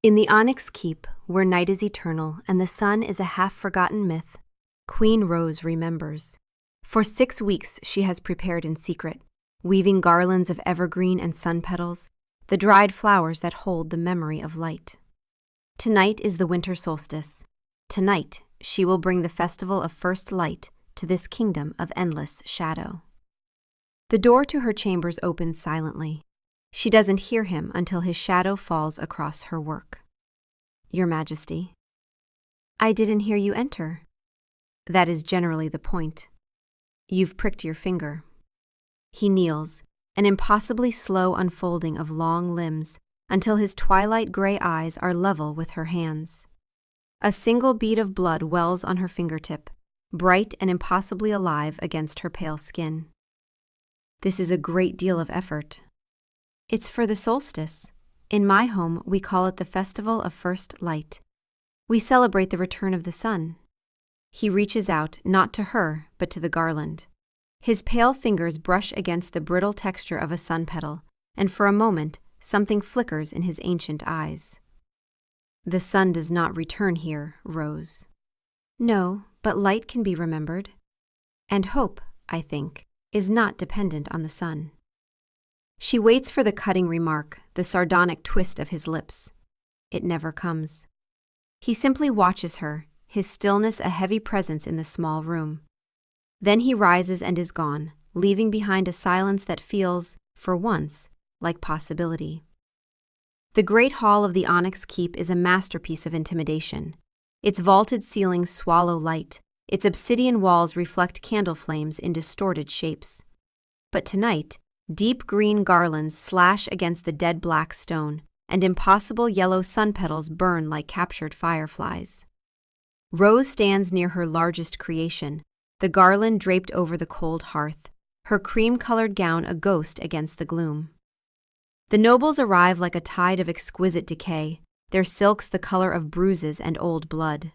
In the Onyx Keep, where night is eternal and the sun is a half-forgotten myth, Queen Rose remembers. For 6 weeks she has prepared in secret, weaving garlands of evergreen and sun petals, the dried flowers that hold the memory of light. Tonight is the winter solstice. Tonight she will bring the festival of first light to this kingdom of endless shadow. The door to her chambers opens silently. She doesn't hear him until his shadow falls across her work. Your Majesty. I didn't hear you enter. That is generally the point. You've pricked your finger. He kneels, an impossibly slow unfolding of long limbs until his twilight gray eyes are level with her hands. A single bead of blood wells on her fingertip, bright and impossibly alive against her pale skin. This is a great deal of effort. It's for the solstice. In my home, we call it the Festival of First Light. We celebrate the return of the sun. He reaches out, not to her, but to the garland. His pale fingers brush against the brittle texture of a sun petal, and for a moment, something flickers in his ancient eyes. The sun does not return here, Rose. No, but light can be remembered. And hope, I think, is not dependent on the sun. She waits for the cutting remark, the sardonic twist of his lips. It never comes. He simply watches her, his stillness a heavy presence in the small room. Then he rises and is gone, leaving behind a silence that feels, for once, like possibility. The great hall of the Onyx Keep is a masterpiece of intimidation. Its vaulted ceilings swallow light, its obsidian walls reflect candle flames in distorted shapes. But tonight, deep green garlands slash against the dead black stone, and impossible yellow sun petals burn like captured fireflies. Rose stands near her largest creation, the garland draped over the cold hearth, her cream-colored gown a ghost against the gloom. The nobles arrive like a tide of exquisite decay, their silks the color of bruises and old blood.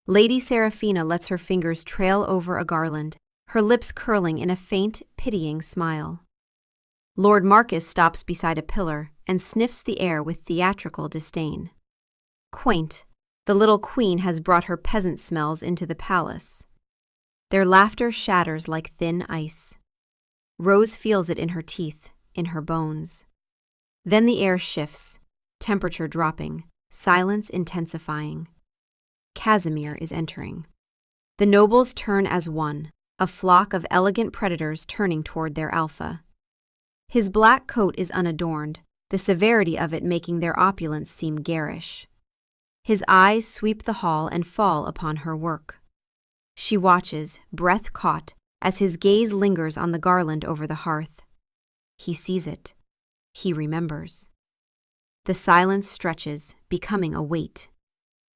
Lady Seraphina lets her fingers trail over a garland, her lips curling in a faint, pitying smile. Lord Marcus stops beside a pillar and sniffs the air with theatrical disdain. Quaint, the little queen has brought her peasant smells into the palace. Their laughter shatters like thin ice. Rose feels it in her teeth, in her bones. Then the air shifts, temperature dropping, silence intensifying. Casimir is entering. The nobles turn as one, a flock of elegant predators turning toward their alpha. His black coat is unadorned, the severity of it making their opulence seem garish. His eyes sweep the hall and fall upon her work. She watches, breath caught, as his gaze lingers on the garland over the hearth. He sees it. He remembers. The silence stretches, becoming a weight.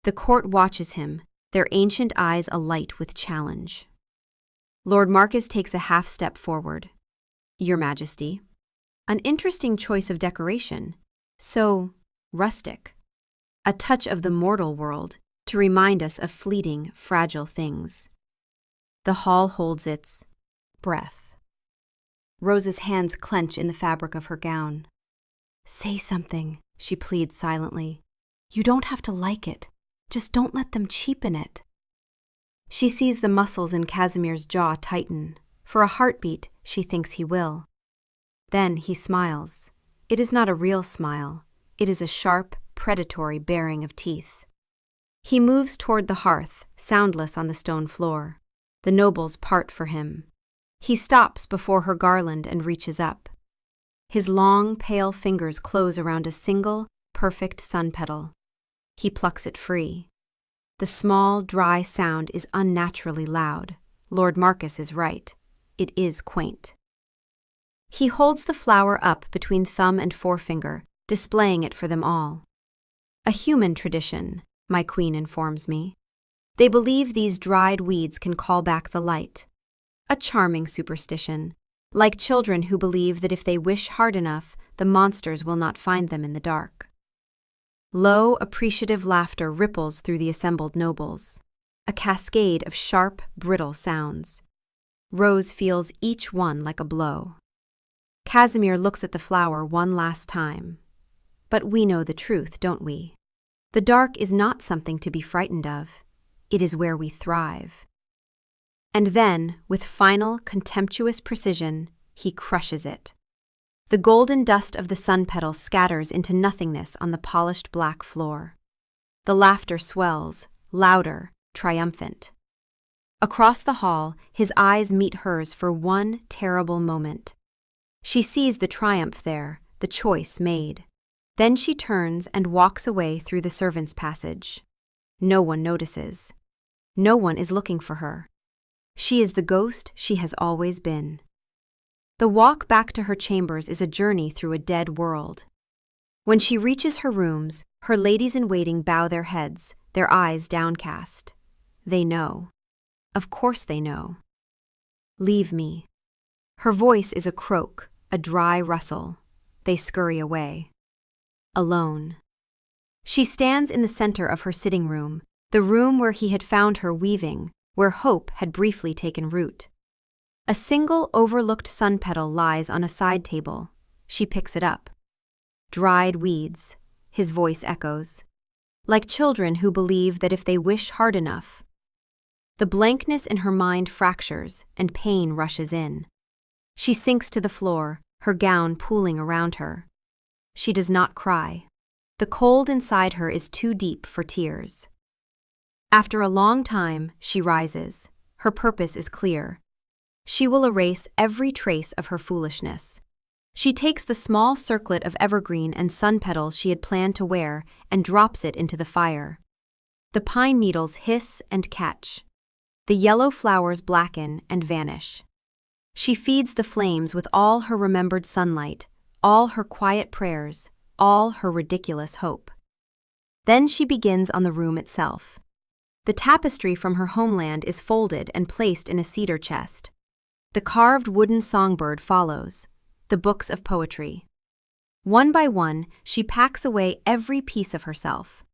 The court watches him, their ancient eyes alight with challenge. Lord Marcus takes a half step forward. Your Majesty. An interesting choice of decoration. So rustic. A touch of the mortal world to remind us of fleeting, fragile things. The hall holds its breath. Rose's hands clench in the fabric of her gown. Say something, she pleads silently. You don't have to like it. Just don't let them cheapen it. She sees the muscles in Casimir's jaw tighten. For a heartbeat, she thinks he will. Then he smiles. It is not a real smile. It is a sharp, predatory baring of teeth. He moves toward the hearth, soundless on the stone floor. The nobles part for him. He stops before her garland and reaches up. His long, pale fingers close around a single, perfect sun petal. He plucks it free. The small, dry sound is unnaturally loud. Lord Marcus is right. It is quaint. He holds the flower up between thumb and forefinger, displaying it for them all. A human tradition, my queen informs me. They believe these dried weeds can call back the light. A charming superstition, like children who believe that if they wish hard enough, the monsters will not find them in the dark. Low, appreciative laughter ripples through the assembled nobles, a cascade of sharp, brittle sounds. Rose feels each one like a blow. Casimir looks at the flower one last time. But we know the truth, don't we? The dark is not something to be frightened of. It is where we thrive. And then, with final, contemptuous precision, he crushes it. The golden dust of the sun petals scatters into nothingness on the polished black floor. The laughter swells, louder, triumphant. Across the hall, his eyes meet hers for one terrible moment. She sees the triumph there, the choice made. Then she turns and walks away through the servants' passage. No one notices. No one is looking for her. She is the ghost she has always been. The walk back to her chambers is a journey through a dead world. When she reaches her rooms, her ladies-in-waiting bow their heads, their eyes downcast. They know. Of course they know. Leave me. Her voice is a croak, a dry rustle. They scurry away. Alone. She stands in the center of her sitting room, the room where he had found her weaving, where hope had briefly taken root. A single overlooked sun petal lies on a side table. She picks it up. Dried weeds, his voice echoes. Like children who believe that if they wish hard enough. The blankness in her mind fractures, and pain rushes in. She sinks to the floor, her gown pooling around her. She does not cry. The cold inside her is too deep for tears. After a long time, she rises. Her purpose is clear. She will erase every trace of her foolishness. She takes the small circlet of evergreen and sun petals she had planned to wear and drops it into the fire. The pine needles hiss and catch. The yellow flowers blacken and vanish. She feeds the flames with all her remembered sunlight, all her quiet prayers, all her ridiculous hope. Then she begins on the room itself. The tapestry from her homeland is folded and placed in a cedar chest. The carved wooden songbird follows, the books of poetry. One by one, she packs away every piece of herself.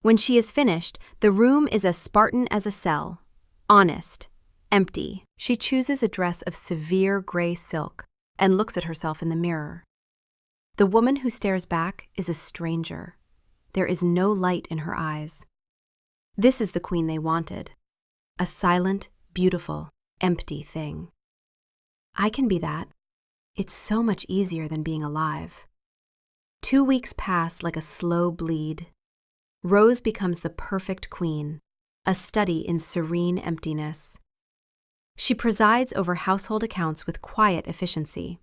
When she is finished, the room is as Spartan as a cell, honest, empty. She chooses a dress of severe gray silk and looks at herself in the mirror. The woman who stares back is a stranger. There is no light in her eyes. This is the queen they wanted. A silent, beautiful, empty thing. I can be that. It's so much easier than being alive. 2 weeks pass like a slow bleed. Rose becomes the perfect queen, a study in serene emptiness. She presides over household accounts with quiet efficiency.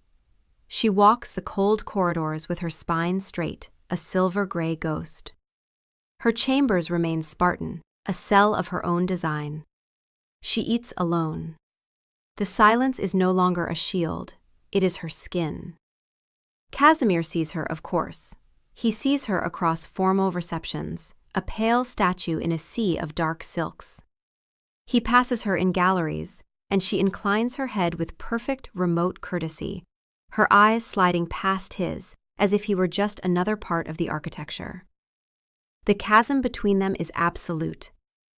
She walks the cold corridors with her spine straight, a silver-gray ghost. Her chambers remain Spartan, a cell of her own design. She eats alone. The silence is no longer a shield, it is her skin. Casimir sees her, of course. He sees her across formal receptions, a pale statue in a sea of dark silks. He passes her in galleries, and she inclines her head with perfect remote courtesy, her eyes sliding past his, as if he were just another part of the architecture. The chasm between them is absolute,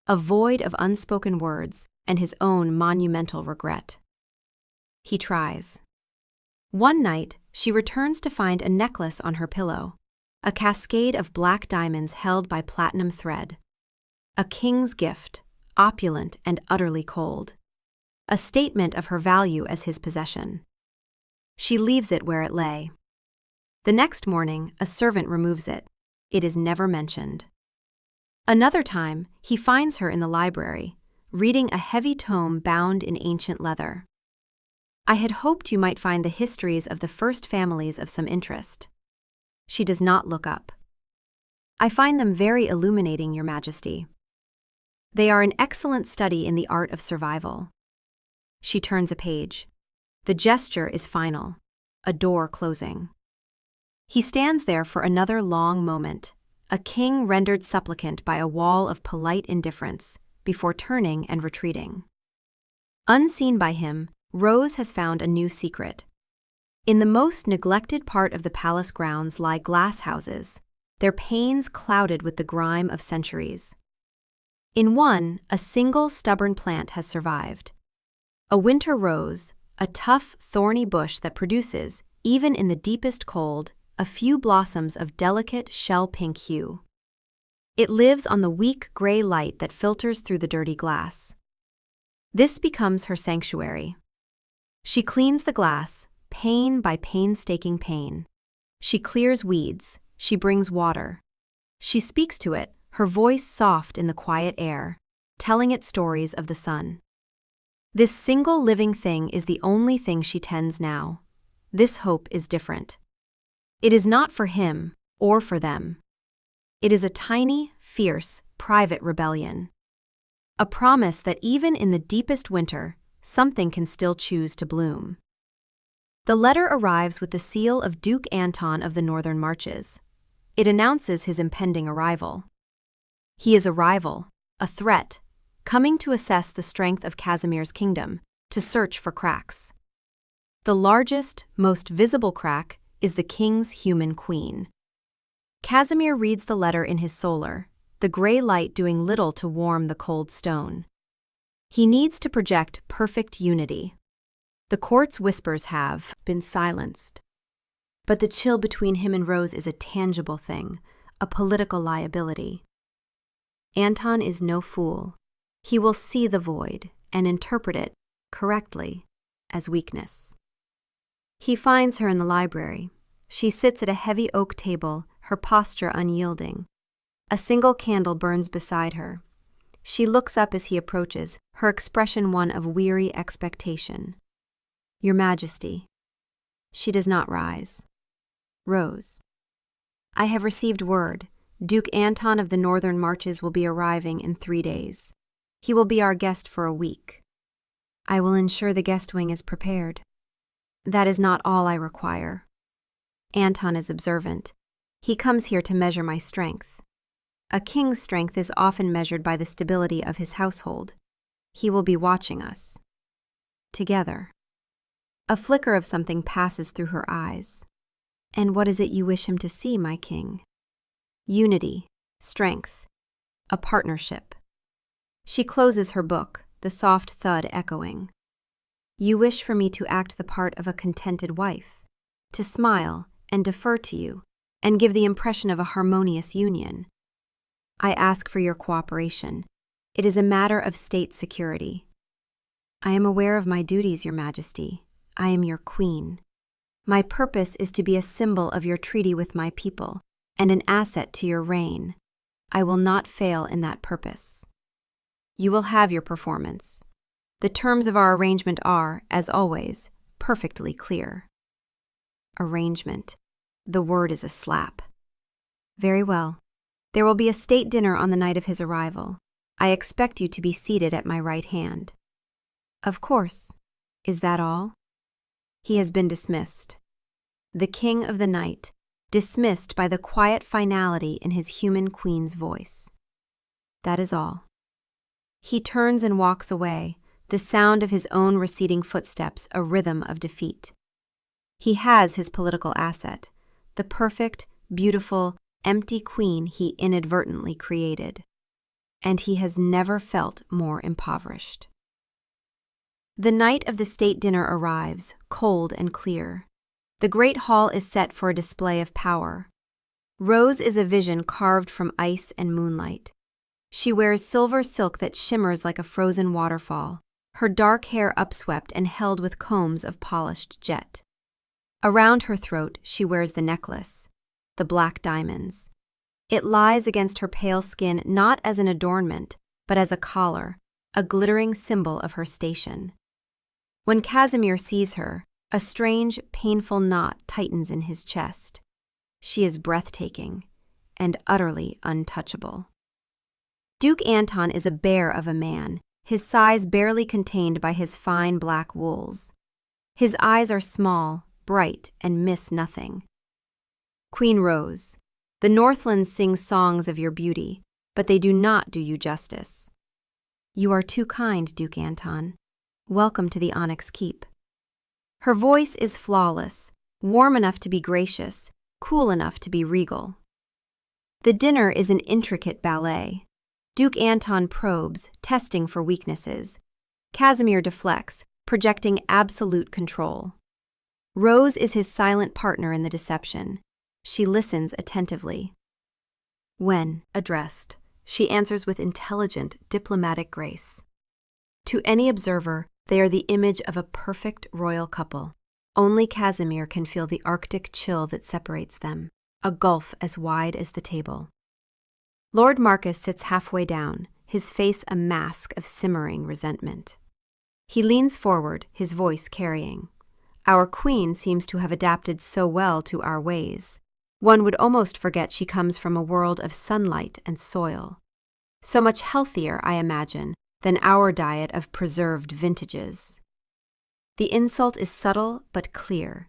a void of unspoken words and his own monumental regret. He tries. One night, she returns to find a necklace on her pillow, a cascade of black diamonds held by platinum thread. A king's gift, opulent and utterly cold. A statement of her value as his possession. She leaves it where it lay. The next morning, a servant removes it. It is never mentioned. Another time, he finds her in the library, reading a heavy tome bound in ancient leather. I had hoped you might find the histories of the first families of some interest. She does not look up. I find them very illuminating, Your Majesty. They are an excellent study in the art of survival. She turns a page. The gesture is final, a door closing. He stands there for another long moment, a king rendered supplicant by a wall of polite indifference, before turning and retreating. Unseen by him, Rose has found a new secret. In the most neglected part of the palace grounds lie glass houses, their panes clouded with the grime of centuries. In one, a single stubborn plant has survived. A winter rose, a tough, thorny bush that produces, even in the deepest cold, a few blossoms of delicate shell-pink hue. It lives on the weak gray light that filters through the dirty glass. This becomes her sanctuary. She cleans the glass, pane by painstaking pane. She clears weeds, she brings water. She speaks to it, her voice soft in the quiet air, telling it stories of the sun. This single living thing is the only thing she tends now. This hope is different. It is not for him or for them. It is a tiny, fierce, private rebellion. A promise that even in the deepest winter, something can still choose to bloom. The letter arrives with the seal of Duke Anton of the Northern Marches. It announces his impending arrival. He is a rival, a threat, coming to assess the strength of Casimir's kingdom, to search for cracks. The largest, most visible crack is the king's human queen. Casimir reads the letter in his solar, the gray light doing little to warm the cold stone. He needs to project perfect unity. The court's whispers have been silenced. But the chill between him and Rose is a tangible thing, a political liability. Anton is no fool. He will see the void and interpret it, correctly, as weakness. He finds her in the library. She sits at a heavy oak table, her posture unyielding. A single candle burns beside her. She looks up as he approaches, her expression one of weary expectation. Your Majesty. She does not rise. Rose. I have received word. Duke Anton of the Northern Marches will be arriving in 3 days. He will be our guest for a week. I will ensure the guest wing is prepared. That is not all I require. Anton is observant. He comes here to measure my strength. A king's strength is often measured by the stability of his household. He will be watching us. Together. A flicker of something passes through her eyes. And what is it you wish him to see, my king? Unity, strength, a partnership. She closes her book, the soft thud echoing. You wish for me to act the part of a contented wife, to smile and defer to you, and give the impression of a harmonious union. I ask for your cooperation. It is a matter of state security. I am aware of my duties, Your Majesty. I am your queen. My purpose is to be a symbol of your treaty with my people, and an asset to your reign. I will not fail in that purpose. You will have your performance. The terms of our arrangement are, as always, perfectly clear. Arrangement. The word is a slap. Very well. There will be a state dinner on the night of his arrival. I expect you to be seated at my right hand. Of course. Is that all? He has been dismissed. The king of the night, dismissed by the quiet finality in his human queen's voice. That is all. He turns and walks away, the sound of his own receding footsteps a rhythm of defeat. He has his political asset, the perfect, beautiful, empty queen he inadvertently created. And he has never felt more impoverished. The night of the state dinner arrives, cold and clear. The great hall is set for a display of power. Rose is a vision carved from ice and moonlight. She wears silver silk that shimmers like a frozen waterfall, her dark hair upswept and held with combs of polished jet. Around her throat she wears the necklace, the black diamonds. It lies against her pale skin not as an adornment, but as a collar, a glittering symbol of her station. When Casimir sees her, a strange, painful knot tightens in his chest. She is breathtaking and utterly untouchable. Duke Anton is a bear of a man, his size barely contained by his fine black wools. His eyes are small, bright, and miss nothing. Queen Rose, the Northlands sing songs of your beauty, but they do not do you justice. You are too kind, Duke Anton. Welcome to the Onyx Keep. Her voice is flawless, warm enough to be gracious, cool enough to be regal. The dinner is an intricate ballet. Duke Anton probes, testing for weaknesses. Casimir deflects, projecting absolute control. Rose is his silent partner in the deception. She listens attentively. When addressed, she answers with intelligent, diplomatic grace. To any observer, they are the image of a perfect royal couple. Only Casimir can feel the Arctic chill that separates them, a gulf as wide as the table. Lord Marcus sits halfway down, his face a mask of simmering resentment. He leans forward, his voice carrying. Our queen seems to have adapted so well to our ways. One would almost forget she comes from a world of sunlight and soil. So much healthier, I imagine, than our diet of preserved vintages. The insult is subtle but clear.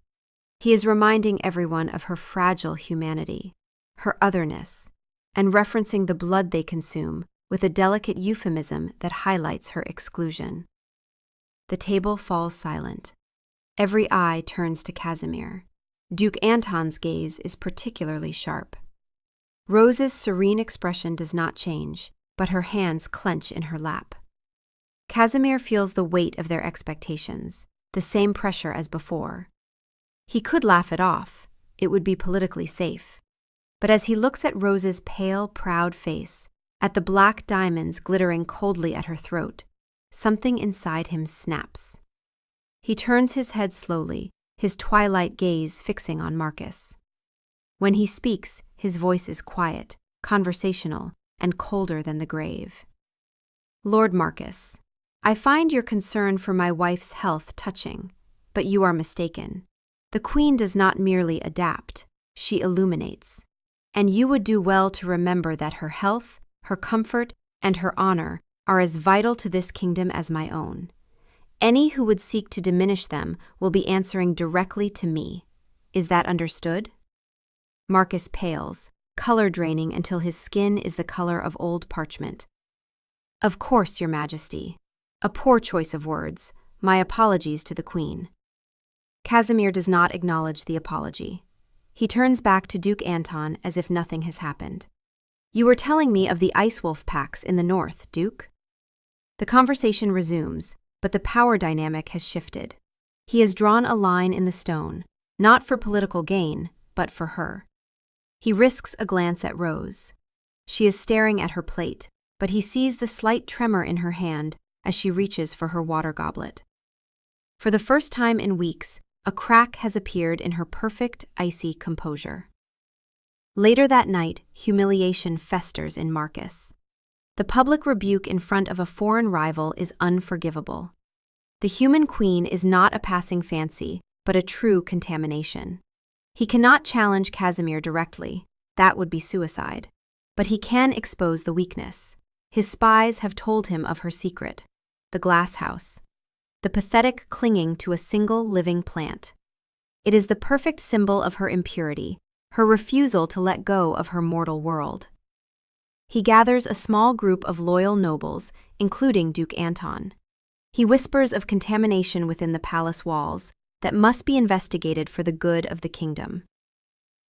He is reminding everyone of her fragile humanity, her otherness, and referencing the blood they consume with a delicate euphemism that highlights her exclusion. The table falls silent. Every eye turns to Casimir. Duke Anton's gaze is particularly sharp. Rose's serene expression does not change, but her hands clench in her lap. Casimir feels the weight of their expectations, the same pressure as before. He could laugh it off, it would be politically safe. But as he looks at Rose's pale, proud face, at the black diamonds glittering coldly at her throat, something inside him snaps. He turns his head slowly, his twilight gaze fixing on Marcus. When he speaks, his voice is quiet, conversational, and colder than the grave. Lord Marcus, I find your concern for my wife's health touching, but you are mistaken. The Queen does not merely adapt, she illuminates. And you would do well to remember that her health, her comfort, and her honor are as vital to this kingdom as my own. Any who would seek to diminish them will be answering directly to me. Is that understood? Marcus pales, color draining until his skin is the color of old parchment. Of course, Your Majesty. A poor choice of words. My apologies to the Queen. Casimir does not acknowledge the apology. He turns back to Duke Anton as if nothing has happened. You were telling me of the Ice Wolf packs in the north, Duke? The conversation resumes, but the power dynamic has shifted. He has drawn a line in the stone, not for political gain, but for her. He risks a glance at Rose. She is staring at her plate, but he sees the slight tremor in her hand as she reaches for her water goblet. For the first time in weeks, a crack has appeared in her perfect, icy composure. Later that night, humiliation festers in Marcus. The public rebuke in front of a foreign rival is unforgivable. The human queen is not a passing fancy, but a true contamination. He cannot challenge Casimir directly, that would be suicide. But he can expose the weakness. His spies have told him of her secret, the glass house, the pathetic clinging to a single living plant. It is the perfect symbol of her impurity, her refusal to let go of her mortal world. He gathers a small group of loyal nobles, including Duke Anton. He whispers of contamination within the palace walls that must be investigated for the good of the kingdom.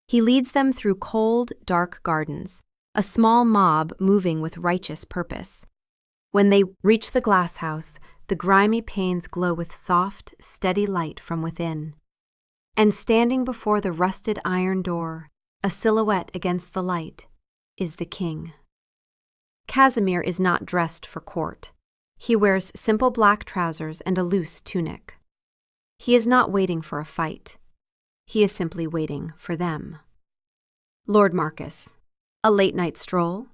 He leads them through cold, dark gardens, a small mob moving with righteous purpose. When they reach the glass house, the grimy panes glow with soft, steady light from within. And standing before the rusted iron door, a silhouette against the light, is the king. Casimir is not dressed for court. He wears simple black trousers and a loose tunic. He is not waiting for a fight. He is simply waiting for them. Lord Marcus, a late-night stroll?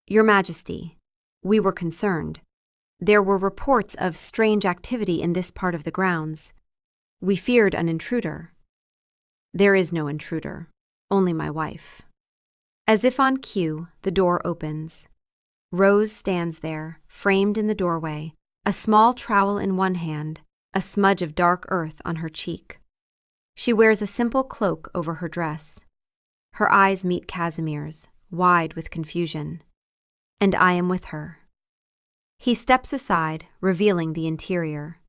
Your Majesty, we were concerned. There were reports of strange activity in this part of the grounds. We feared an intruder. There is no intruder, only my wife. As if on cue, the door opens. Rose stands there, framed in the doorway, a small trowel in one hand, a smudge of dark earth on her cheek. She wears a simple cloak over her dress. Her eyes meet Casimir's, wide with confusion. And I am with her. He steps aside, revealing the interior.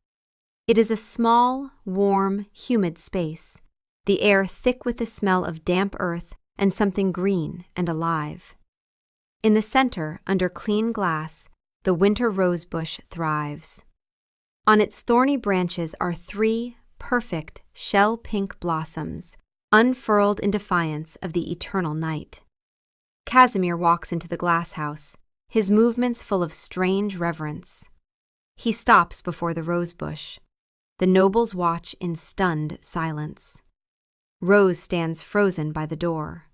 It is a small, warm, humid space, the air thick with the smell of damp earth and something green and alive. In the center, under clean glass, the winter rosebush thrives. On its thorny branches are 3 perfect shell-pink blossoms, unfurled in defiance of the eternal night. Casimir walks into the glass house, his movements full of strange reverence. He stops before the rose bush. The nobles watch in stunned silence. Rose stands frozen by the door.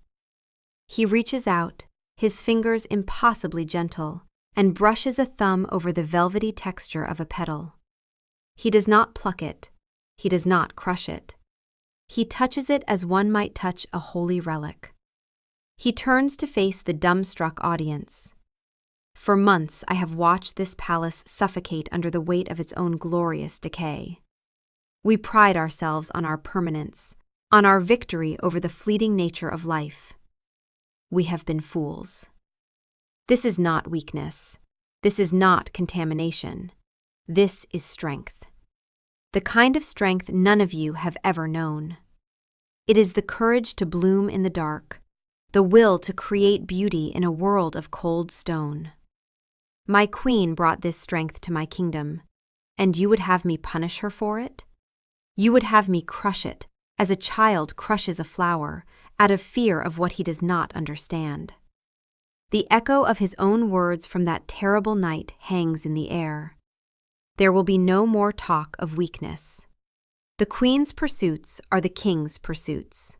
He reaches out, his fingers impossibly gentle, and brushes a thumb over the velvety texture of a petal. He does not pluck it. He does not crush it. He touches it as one might touch a holy relic. He turns to face the dumbstruck audience. For months I have watched this palace suffocate under the weight of its own glorious decay. We pride ourselves on our permanence, on our victory over the fleeting nature of life. We have been fools. This is not weakness. This is not contamination. This is strength. The kind of strength none of you have ever known. It is the courage to bloom in the dark, the will to create beauty in a world of cold stone. My queen brought this strength to my kingdom, and you would have me punish her for it? You would have me crush it, as a child crushes a flower, out of fear of what he does not understand. The echo of his own words from that terrible night hangs in the air. There will be no more talk of weakness. The queen's pursuits are the king's pursuits.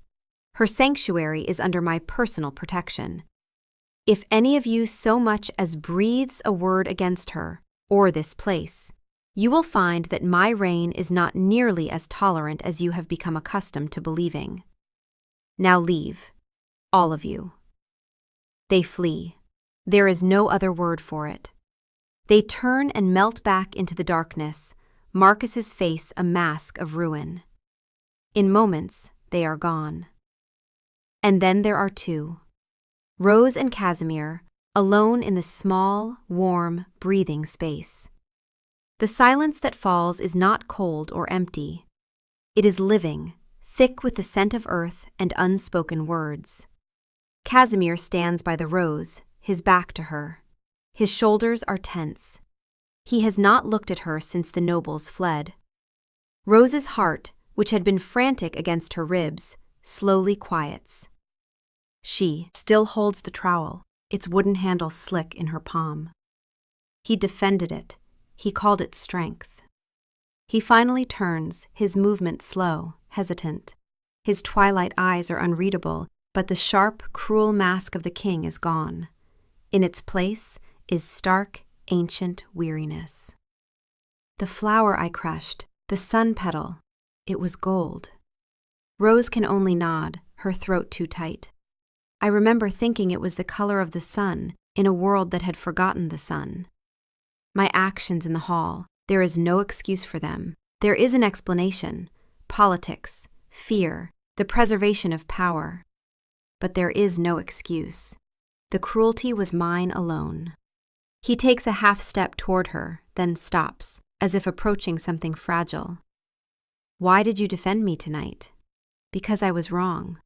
Her sanctuary is under my personal protection. If any of you so much as breathes a word against her, or this place, you will find that my reign is not nearly as tolerant as you have become accustomed to believing. Now leave, all of you. They flee. There is no other word for it. They turn and melt back into the darkness, Marcus's face a mask of ruin. In moments, they are gone. And then there are two. Rose and Casimir, alone in the small, warm, breathing space. The silence that falls is not cold or empty. It is living, thick with the scent of earth and unspoken words. Casimir stands by the rose, his back to her. His shoulders are tense. He has not looked at her since the nobles fled. Rose's heart, which had been frantic against her ribs, slowly quiets. She still holds the trowel, its wooden handle slick in her palm. He defended it. He called it strength. He finally turns, his movement slow, hesitant. His twilight eyes are unreadable, but the sharp, cruel mask of the king is gone. In its place is stark, ancient weariness. The flower I crushed, the sun petal, it was gold. Rose can only nod, her throat too tight. I remember thinking it was the color of the sun in a world that had forgotten the sun. My actions in the hall, there is no excuse for them. There is an explanation: politics, fear, the preservation of power. But there is no excuse. The cruelty was mine alone. He takes a half step toward her, then stops, as if approaching something fragile. Why did you defend me tonight? Because I was wrong.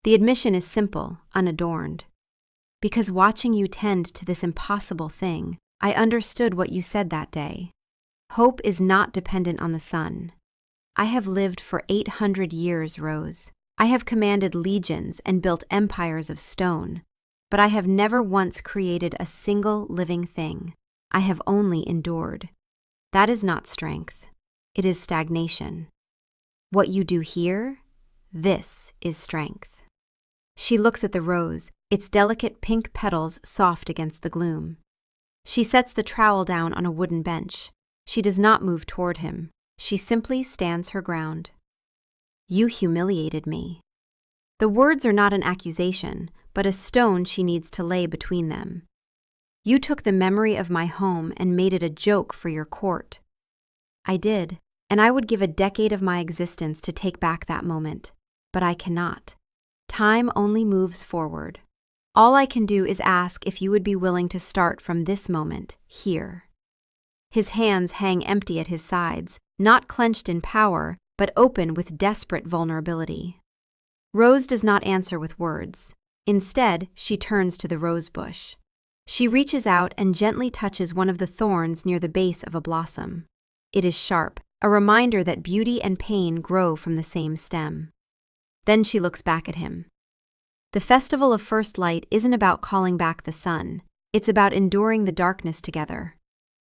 The admission is simple, unadorned. Because watching you tend to this impossible thing, I understood what you said that day. Hope is not dependent on the sun. I have lived for 800 years, Rose. I have commanded legions and built empires of stone, but I have never once created a single living thing. I have only endured. That is not strength. It is stagnation. What you do here, this is strength. She looks at the rose, its delicate pink petals soft against the gloom. She sets the trowel down on a wooden bench. She does not move toward him. She simply stands her ground. You humiliated me. The words are not an accusation, but a stone she needs to lay between them. You took the memory of my home and made it a joke for your court. I did, and I would give a decade of my existence to take back that moment, but I cannot. Time only moves forward. All I can do is ask if you would be willing to start from this moment, here. His hands hang empty at his sides, not clenched in power, but open with desperate vulnerability. Rose does not answer with words. Instead, she turns to the rose bush. She reaches out and gently touches one of the thorns near the base of a blossom. It is sharp, a reminder that beauty and pain grow from the same stem. Then she looks back at him. The festival of first light isn't about calling back the sun. It's about enduring the darkness together.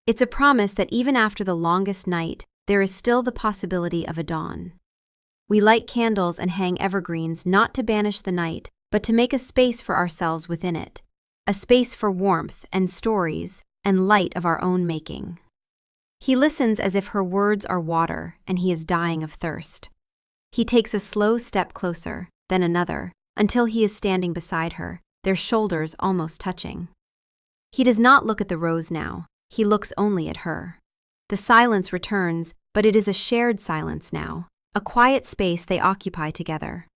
It's a promise that even after the longest night, there is still the possibility of a dawn. We light candles and hang evergreens not to banish the night, but to make a space for ourselves within it. A space for warmth and stories and light of our own making. He listens as if her words are water and he is dying of thirst. He takes a slow step closer, then another, until he is standing beside her, their shoulders almost touching. He does not look at the rose now, he looks only at her. The silence returns, but it is a shared silence now, a quiet space they occupy together.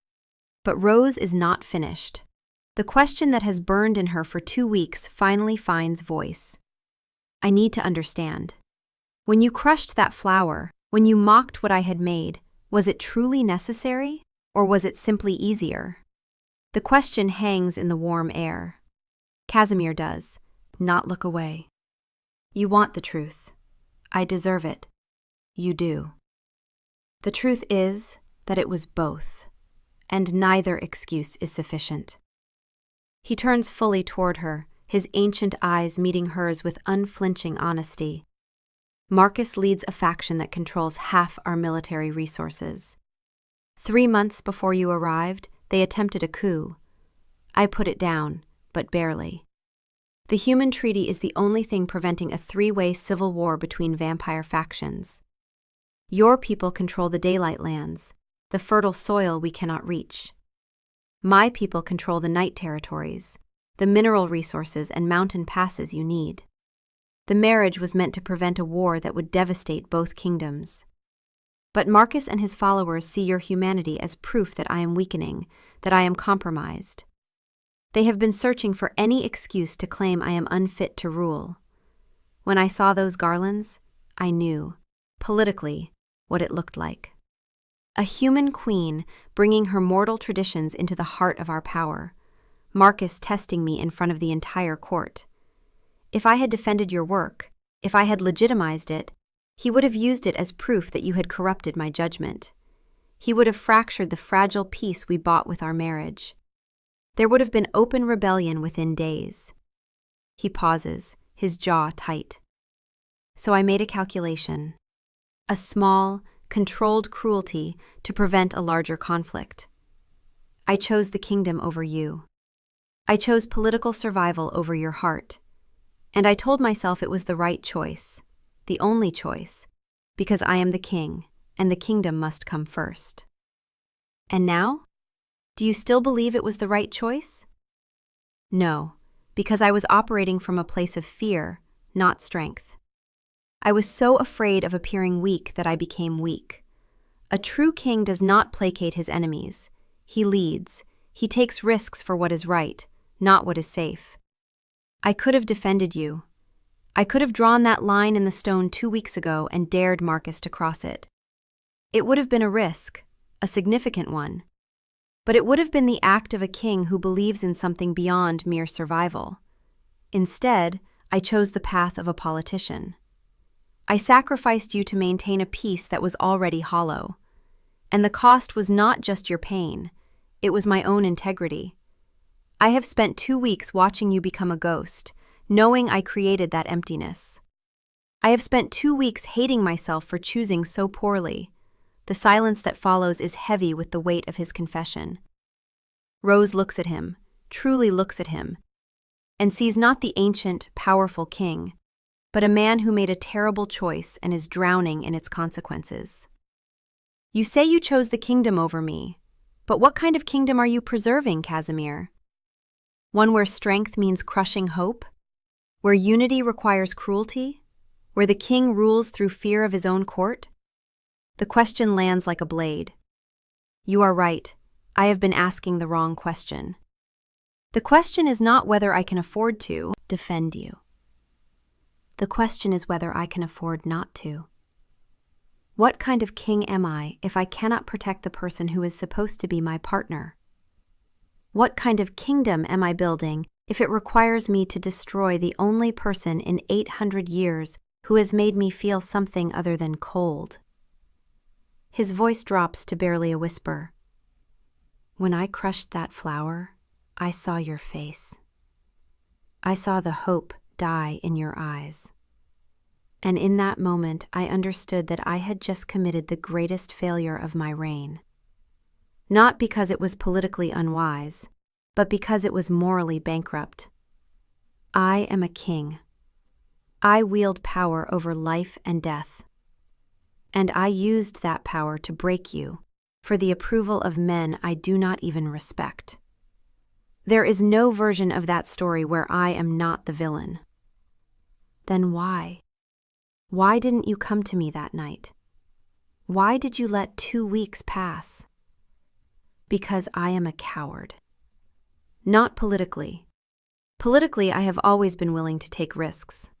But Rose is not finished. The question that has burned in her for 2 weeks finally finds voice. I need to understand. When you crushed that flower, when you mocked what I had made, was it truly necessary, or was it simply easier? The question hangs in the warm air. Casimir does not look away. You want the truth. I deserve it. You do. The truth is that it was both, and neither excuse is sufficient. He turns fully toward her, his ancient eyes meeting hers with unflinching honesty. Marcus leads a faction that controls half our military resources. 3 months before you arrived, they attempted a coup. I put it down, but barely. The human treaty is the only thing preventing a 3-way civil war between vampire factions. Your people control the daylight lands, the fertile soil we cannot reach. My people control the night territories, the mineral resources and mountain passes you need. The marriage was meant to prevent a war that would devastate both kingdoms. But Marcus and his followers see your humanity as proof that I am weakening, that I am compromised. They have been searching for any excuse to claim I am unfit to rule. When I saw those garlands, I knew, politically, what it looked like. A human queen bringing her mortal traditions into the heart of our power, Marcus testing me in front of the entire court. If I had defended your work, if I had legitimized it, he would have used it as proof that you had corrupted my judgment. He would have fractured the fragile peace we bought with our marriage. There would have been open rebellion within days. He pauses, his jaw tight. So I made a calculation. A small, controlled cruelty to prevent a larger conflict. I chose the kingdom over you. I chose political survival over your heart. And I told myself it was the right choice, the only choice, because I am the king, and the kingdom must come first. And now? Do you still believe it was the right choice? No, because I was operating from a place of fear, not strength. I was so afraid of appearing weak that I became weak. A true king does not placate his enemies. He leads. He takes risks for what is right, not what is safe. I could have defended you. I could have drawn that line in the stone 2 weeks ago and dared Marcus to cross it. It would have been a risk, a significant one. But it would have been the act of a king who believes in something beyond mere survival. Instead, I chose the path of a politician. I sacrificed you to maintain a peace that was already hollow. And the cost was not just your pain, it was my own integrity. I have spent 2 weeks watching you become a ghost, knowing I created that emptiness. I have spent 2 weeks hating myself for choosing so poorly. The silence that follows is heavy with the weight of his confession. Rose looks at him, truly looks at him, and sees not the ancient, powerful king, but a man who made a terrible choice and is drowning in its consequences. You say you chose the kingdom over me, but what kind of kingdom are you preserving, Casimir? One where strength means crushing hope? Where unity requires cruelty? Where the king rules through fear of his own court? The question lands like a blade. You are right, I have been asking the wrong question. The question is not whether I can afford to defend you. The question is whether I can afford not to. What kind of king am I if I cannot protect the person who is supposed to be my partner? What kind of kingdom am I building if it requires me to destroy the only person in 800 years who has made me feel something other than cold? His voice drops to barely a whisper. When I crushed that flower, I saw your face. I saw the hope die in your eyes. And in that moment, I understood that I had just committed the greatest failure of my reign. Not because it was politically unwise, but because it was morally bankrupt. I am a king. I wield power over life and death. And I used that power to break you for the approval of men I do not even respect. There is no version of that story where I am not the villain. Then why? Why didn't you come to me that night? Why did you let 2 weeks pass? Because I am a coward. Not politically. Politically, I have always been willing to take risks.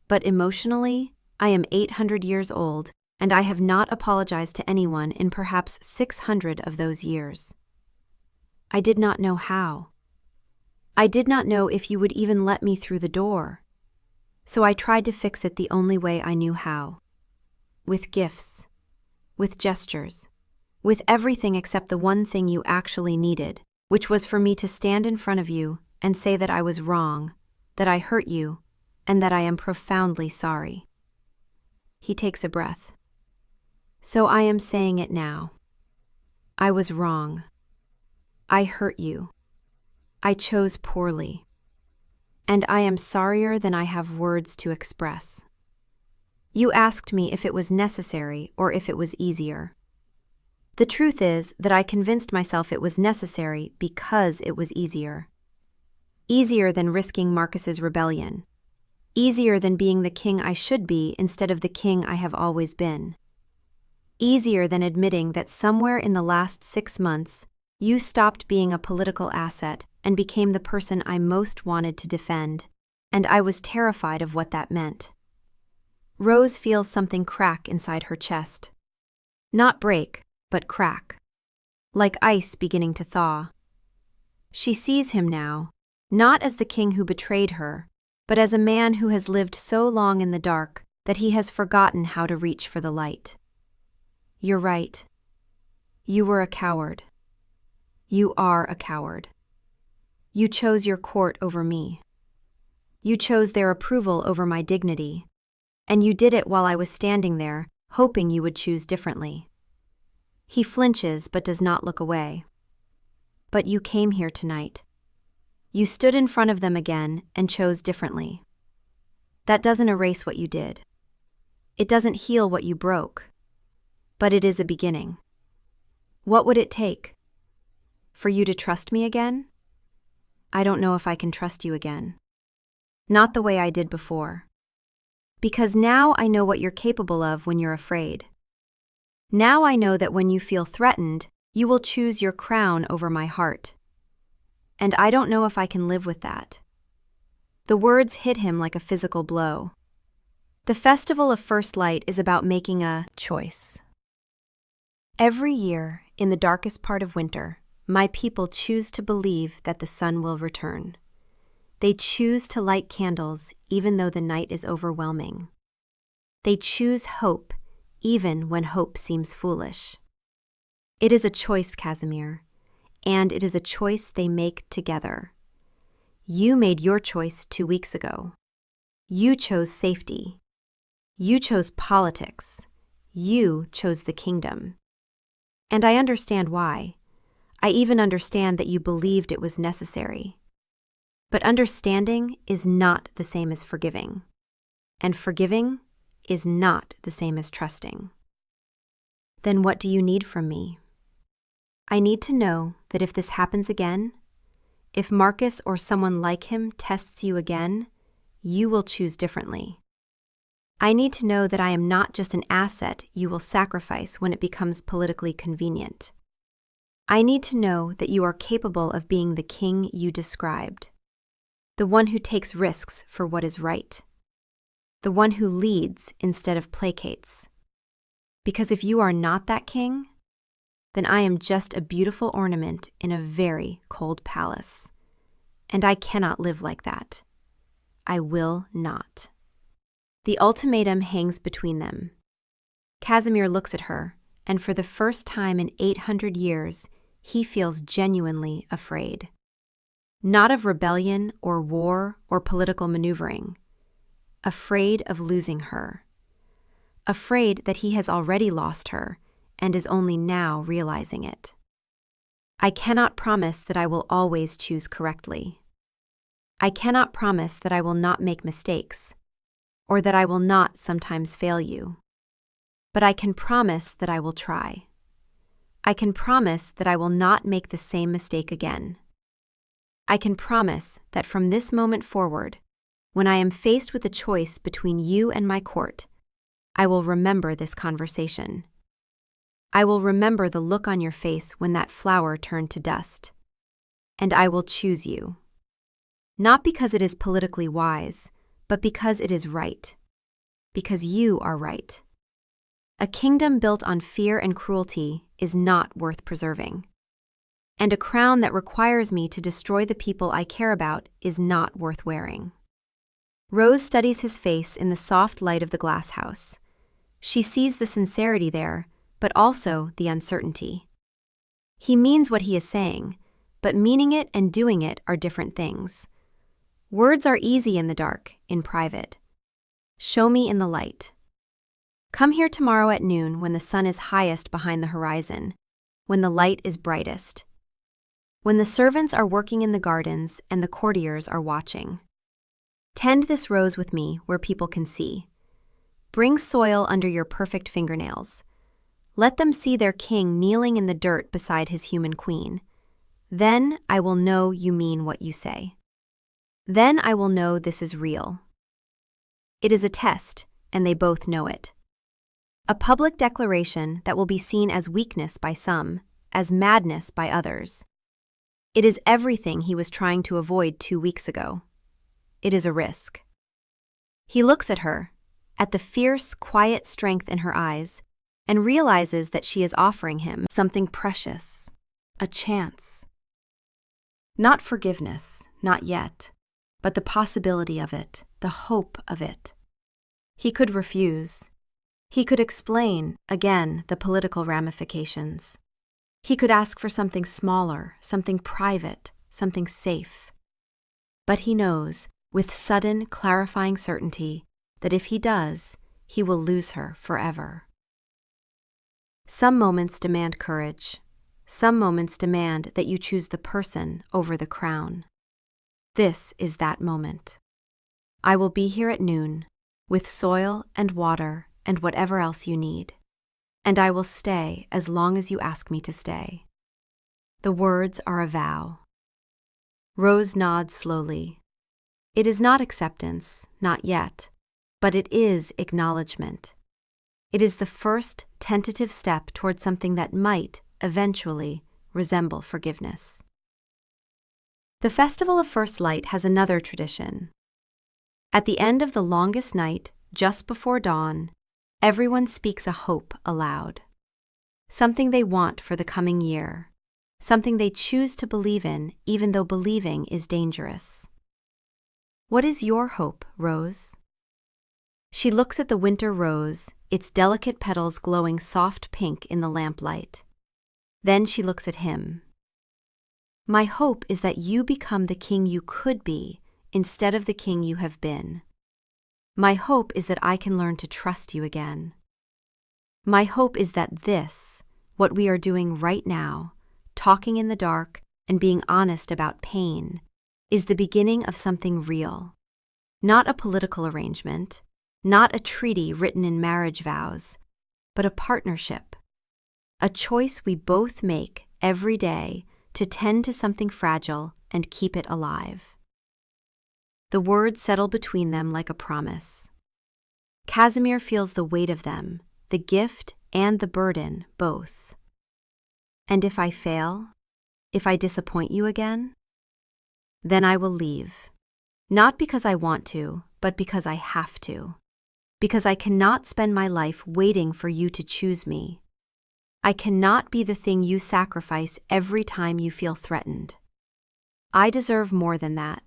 But emotionally, I am 800 years old, and I have not apologized to anyone in perhaps 600 of those years. I did not know how. I did not know if you would even let me through the door. So I tried to fix it the only way I knew how. With gifts. With gestures. With everything except the one thing you actually needed, which was for me to stand in front of you and say that I was wrong, that I hurt you, and that I am profoundly sorry. He takes a breath. So I am saying it now. I was wrong. I hurt you. I chose poorly. And I am sorrier than I have words to express. You asked me if it was necessary or if it was easier. The truth is that I convinced myself it was necessary because it was easier. Easier than risking Marcus's rebellion. Easier than being the king I should be instead of the king I have always been. Easier than admitting that somewhere in the last 6 months, you stopped being a political asset and became the person I most wanted to defend, and I was terrified of what that meant. Rose feels something crack inside her chest. Not break, but crack. Like ice beginning to thaw. She sees him now, not as the king who betrayed her, but as a man who has lived so long in the dark that he has forgotten how to reach for the light. You're right. You were a coward. You are a coward. You chose your court over me. You chose their approval over my dignity. And you did it while I was standing there, hoping you would choose differently. He flinches but does not look away. But you came here tonight. You stood in front of them again and chose differently. That doesn't erase what you did. It doesn't heal what you broke. But it is a beginning. What would it take? For you to trust me again? I don't know if I can trust you again. Not the way I did before. Because now I know what you're capable of when you're afraid. Now I know that when you feel threatened, you will choose your crown over my heart. And I don't know if I can live with that. The words hit him like a physical blow. The Festival of First Light is about making a choice. Every year, in the darkest part of winter, my people choose to believe that the sun will return. They choose to light candles even though the night is overwhelming. They choose hope even when hope seems foolish. It is a choice, Casimir, and it is a choice they make together. You made your choice 2 weeks ago. You chose safety. You chose politics. You chose the kingdom. And I understand why. I even understand that you believed it was necessary. But understanding is not the same as forgiving. And forgiving is not the same as trusting. Then what do you need from me? I need to know that if this happens again, if Marcus or someone like him tests you again, you will choose differently. I need to know that I am not just an asset you will sacrifice when it becomes politically convenient. I need to know that you are capable of being the king you described, the one who takes risks for what is right, the one who leads instead of placates. Because if you are not that king, then I am just a beautiful ornament in a very cold palace. And I cannot live like that. I will not. The ultimatum hangs between them. Casimir looks at her, and for the first time in 800 years, he feels genuinely afraid. not of rebellion or war or political maneuvering. Afraid of losing her. Afraid that he has already lost her and is only now realizing it. I cannot promise that I will always choose correctly. I cannot promise that I will not make mistakes, or that I will not sometimes fail you. But I can promise that I will try. I can promise that I will not make the same mistake again. I can promise that from this moment forward, when I am faced with a choice between you and my court, I will remember this conversation. I will remember the look on your face when that flower turned to dust. And I will choose you. Not because it is politically wise, but because it is right. Because you are right. A kingdom built on fear and cruelty is not worth preserving. And a crown that requires me to destroy the people I care about is not worth wearing. Rose studies his face in the soft light of the glass house. She sees the sincerity there, but also the uncertainty. He means what he is saying, but meaning it and doing it are different things. Words are easy in the dark, in private. Show me in the light. Come here tomorrow at noon when the sun is highest behind the horizon, when the light is brightest. When the servants are working in the gardens and the courtiers are watching. Tend this rose with me where people can see. Bring soil under your perfect fingernails. Let them see their king kneeling in the dirt beside his human queen. Then I will know you mean what you say. Then I will know this is real. It is a test, and they both know it. A public declaration that will be seen as weakness by some, as madness by others. It is everything he was trying to avoid 2 weeks ago. It is a risk. He looks at her, at the fierce, quiet strength in her eyes, and realizes that she is offering him something precious, a chance. Not forgiveness, not yet, but the possibility of it, the hope of it. He could refuse. He could explain, again, the political ramifications. He could ask for something smaller, something private, something safe. But he knows, with sudden, clarifying certainty, that if he does, he will lose her forever. Some moments demand courage. Some moments demand that you choose the person over the crown. This is that moment. I will be here at noon, with soil and water and whatever else you need. And I will stay as long as you ask me to stay. The words are a vow. Rose nods slowly. It is not acceptance, not yet, but it is acknowledgement. It is the first tentative step toward something that might, eventually, resemble forgiveness. The Festival of First Light has another tradition. At the end of the longest night, just before dawn, everyone speaks a hope aloud. Something they want for the coming year. Something they choose to believe in, even though believing is dangerous. What is your hope, Rose? She looks at the winter rose, its delicate petals glowing soft pink in the lamplight. Then she looks at him. My hope is that you become the king you could be instead of the king you have been. My hope is that I can learn to trust you again. My hope is that this, what we are doing right now, talking in the dark and being honest about pain, is the beginning of something real. Not a political arrangement, not a treaty written in marriage vows, but a partnership. A choice we both make every day to tend to something fragile and keep it alive. The words settle between them like a promise. Casimir feels the weight of them, the gift and the burden, both. And if I fail, if I disappoint you again, then I will leave. Not because I want to, but because I have to. Because I cannot spend my life waiting for you to choose me. I cannot be the thing you sacrifice every time you feel threatened. I deserve more than that.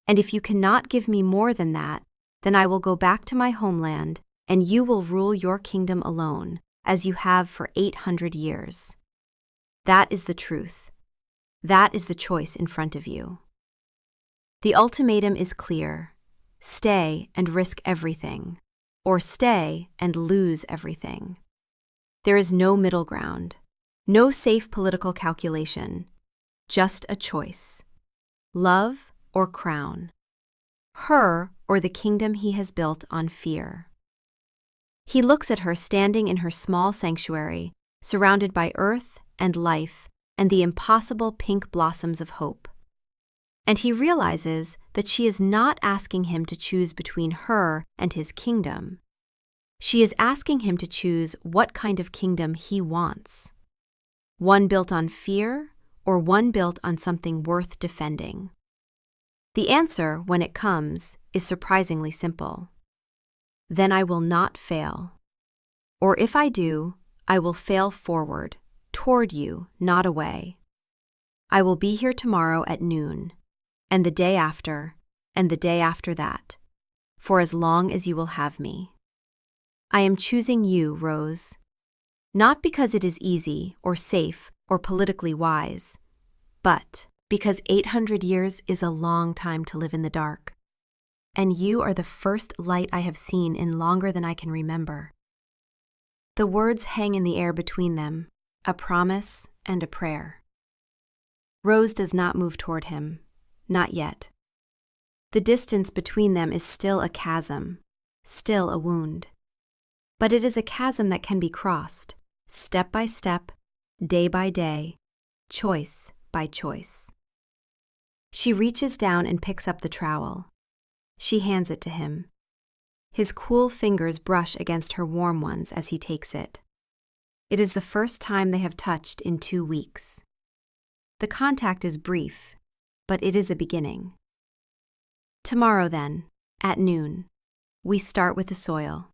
And if you cannot give me more than that, then I will go back to my homeland, and you will rule your kingdom alone, as you have for 800 years. That is the truth. That is the choice in front of you. The ultimatum is clear: stay and risk everything, or stay and lose everything. There is no middle ground, no safe political calculation, just a choice: love or crown, her or the kingdom he has built on fear. He looks at her standing in her small sanctuary, surrounded by earth and life and the impossible pink blossoms of hope. And he realizes that she is not asking him to choose between her and his kingdom. She is asking him to choose what kind of kingdom he wants: one built on fear or one built on something worth defending. The answer, when it comes, is surprisingly simple. Then I will not fail. Or if I do, I will fail forward, toward you, not away. I will be here tomorrow at noon, and the day after, and the day after that, for as long as you will have me. I am choosing you, Rose. Not because it is easy or safe or politically wise, but because 800 years is a long time to live in the dark. And you are the first light I have seen in longer than I can remember. The words hang in the air between them, a promise and a prayer. Rose does not move toward him, not yet. The distance between them is still a chasm, still a wound. But it is a chasm that can be crossed, step by step, day by day, choice by choice. She reaches down and picks up the trowel. She hands it to him. His cool fingers brush against her warm ones as he takes it. It is the first time they have touched in 2 weeks. The contact is brief, but it is a beginning. Tomorrow then, at noon, we start with the soil.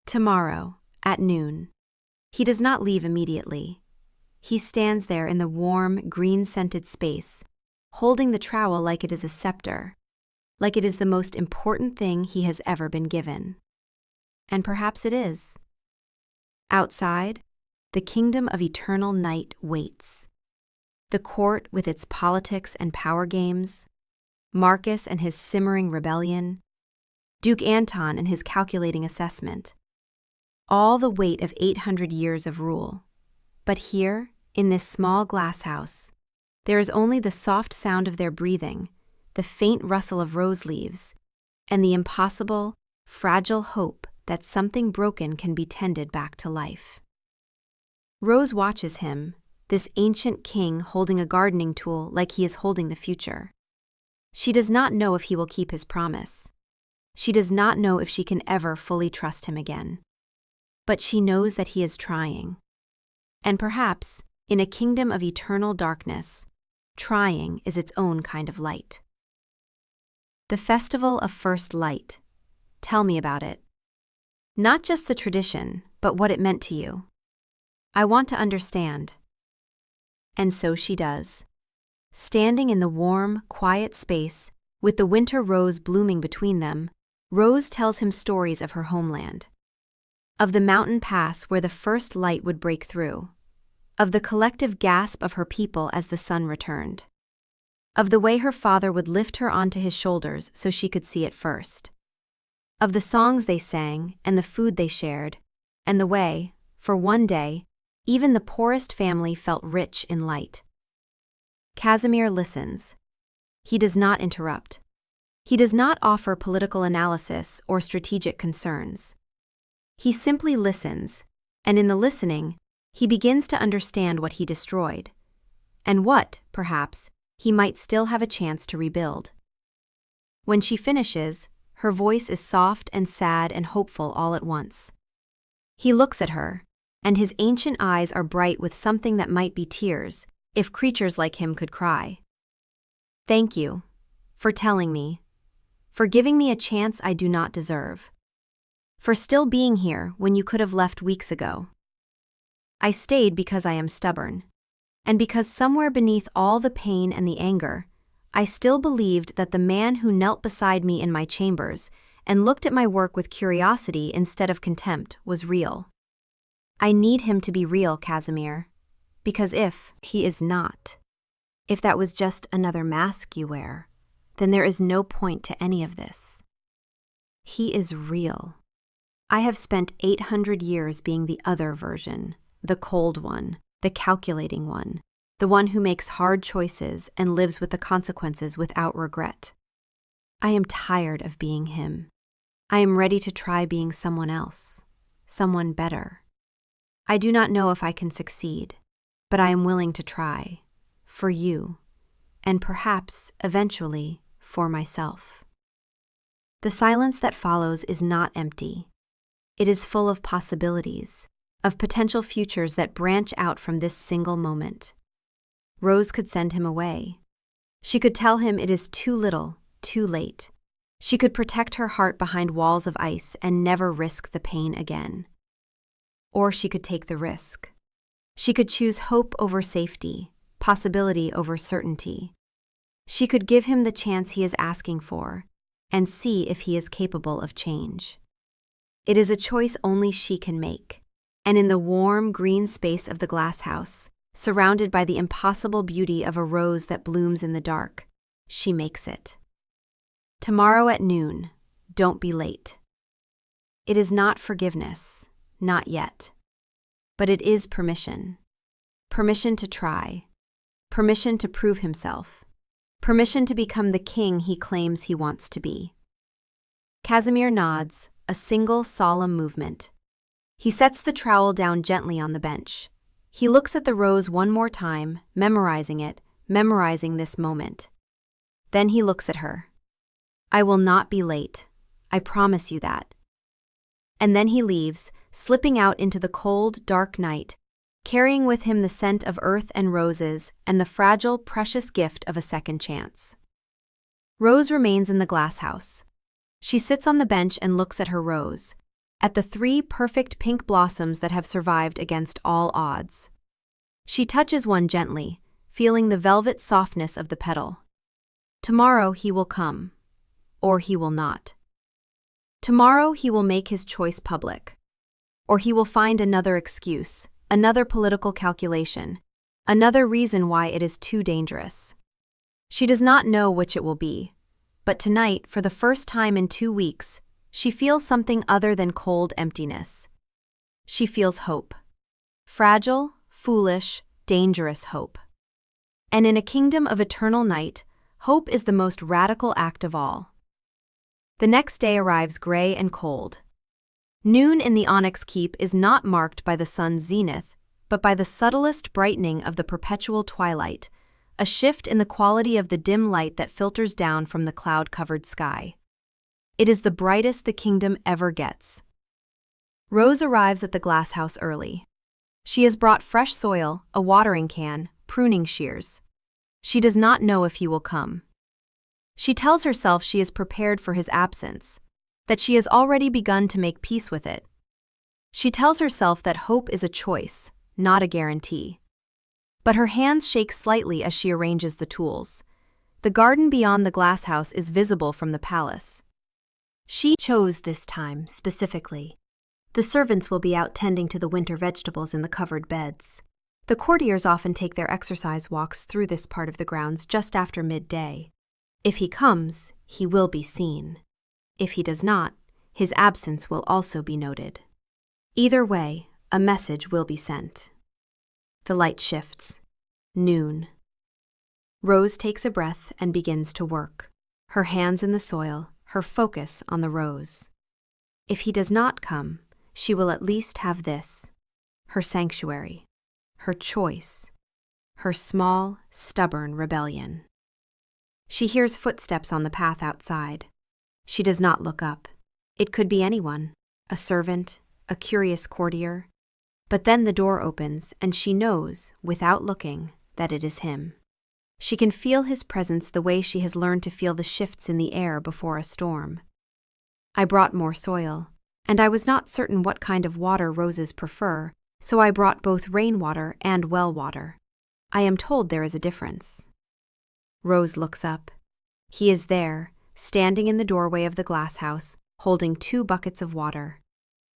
Tomorrow, at noon. He does not leave immediately. He stands there in the warm, green-scented space, holding the trowel like it is a scepter, like it is the most important thing he has ever been given. And perhaps it is. Outside, the kingdom of eternal night waits. The court with its politics and power games, Marcus and his simmering rebellion, Duke Anton and his calculating assessment. All the weight of 800 years of rule. But here, in this small glass house, there is only the soft sound of their breathing, the faint rustle of rose leaves, and the impossible, fragile hope that something broken can be tended back to life. Rose watches him, this ancient king holding a gardening tool like he is holding the future. She does not know if he will keep his promise. She does not know if she can ever fully trust him again. But she knows that he is trying. And perhaps, in a kingdom of eternal darkness, trying is its own kind of light. The Festival of First Light. Tell me about it. Not just the tradition, but what it meant to you. I want to understand. And so she does. Standing in the warm, quiet space, with the winter rose blooming between them, Rose tells him stories of her homeland. Of the mountain pass where the first light would break through. Of the collective gasp of her people as the sun returned. Of the way her father would lift her onto his shoulders so she could see it first. Of the songs they sang and the food they shared, and the way, for one day, even the poorest family felt rich in light. Casimir listens. He does not interrupt. He does not offer political analysis or strategic concerns. He simply listens, and in the listening, he begins to understand what he destroyed, and what, perhaps, he might still have a chance to rebuild. When she finishes, her voice is soft and sad and hopeful all at once. He looks at her, and his ancient eyes are bright with something that might be tears, if creatures like him could cry. Thank you, for telling me, for giving me a chance I do not deserve, for still being here when you could have left weeks ago. I stayed because I am stubborn, and because somewhere beneath all the pain and the anger, I still believed that the man who knelt beside me in my chambers and looked at my work with curiosity instead of contempt was real. I need him to be real, Casimir, because if he is not, if that was just another mask you wear, then there is no point to any of this. He is real. I have spent 800 years being the other version, the cold one, the calculating one, the one who makes hard choices and lives with the consequences without regret. I am tired of being him. I am ready to try being someone else, someone better. I do not know if I can succeed, but I am willing to try, for you, and perhaps, eventually, for myself. The silence that follows is not empty. It is full of possibilities, of potential futures that branch out from this single moment. Rose could send him away. She could tell him it is too little, too late. She could protect her heart behind walls of ice and never risk the pain again. Or she could take the risk. She could choose hope over safety, possibility over certainty. She could give him the chance he is asking for and see if he is capable of change. It is a choice only she can make, and in the warm, green space of the glass house, surrounded by the impossible beauty of a rose that blooms in the dark, she makes it. Tomorrow at noon, don't be late. It is not forgiveness, not yet. But it is permission. Permission to try. Permission to prove himself. Permission to become the king he claims he wants to be. Casimir nods, a single solemn movement. He sets the trowel down gently on the bench. He looks at the rose one more time, memorizing it, memorizing this moment. Then he looks at her. I will not be late. I promise you that. And then he leaves, slipping out into the cold, dark night, carrying with him the scent of earth and roses and the fragile, precious gift of a second chance. Rose remains in the glass house. She sits on the bench and looks at her rose, at the 3 perfect pink blossoms that have survived against all odds. She touches one gently, feeling the velvet softness of the petal. Tomorrow he will come, or he will not. Tomorrow he will make his choice public, or he will find another excuse, another political calculation, another reason why it is too dangerous. She does not know which it will be, but tonight, for the first time in 2 weeks, she feels something other than cold emptiness. She feels hope. Fragile, foolish, dangerous hope. And in a kingdom of eternal night, hope is the most radical act of all. The next day arrives gray and cold. Noon in the Onyx Keep is not marked by the sun's zenith, but by the subtlest brightening of the perpetual twilight, a shift in the quality of the dim light that filters down from the cloud-covered sky. It is the brightest the kingdom ever gets. Rose arrives at the glass house early. She has brought fresh soil, a watering can, pruning shears. She does not know if he will come. She tells herself she is prepared for his absence, that she has already begun to make peace with it. She tells herself that hope is a choice, not a guarantee. But her hands shake slightly as she arranges the tools. The garden beyond the glass house is visible from the palace. She chose this time specifically. The servants will be out tending to the winter vegetables in the covered beds. The courtiers often take their exercise walks through this part of the grounds just after midday. If he comes, he will be seen. If he does not, his absence will also be noted. Either way, a message will be sent. The light shifts. Noon. Rose takes a breath and begins to work, her hands in the soil, her focus on the rose. If he does not come, she will at least have this, her sanctuary, her choice, her small, stubborn rebellion. She hears footsteps on the path outside. She does not look up. It could be anyone, a servant, a curious courtier. But then the door opens and she knows, without looking, that it is him. She can feel his presence the way she has learned to feel the shifts in the air before a storm. I brought more soil, and I was not certain what kind of water roses prefer, so I brought both rainwater and well water. I am told there is a difference. Rose looks up. He is there, standing in the doorway of the glass house, holding 2 buckets of water.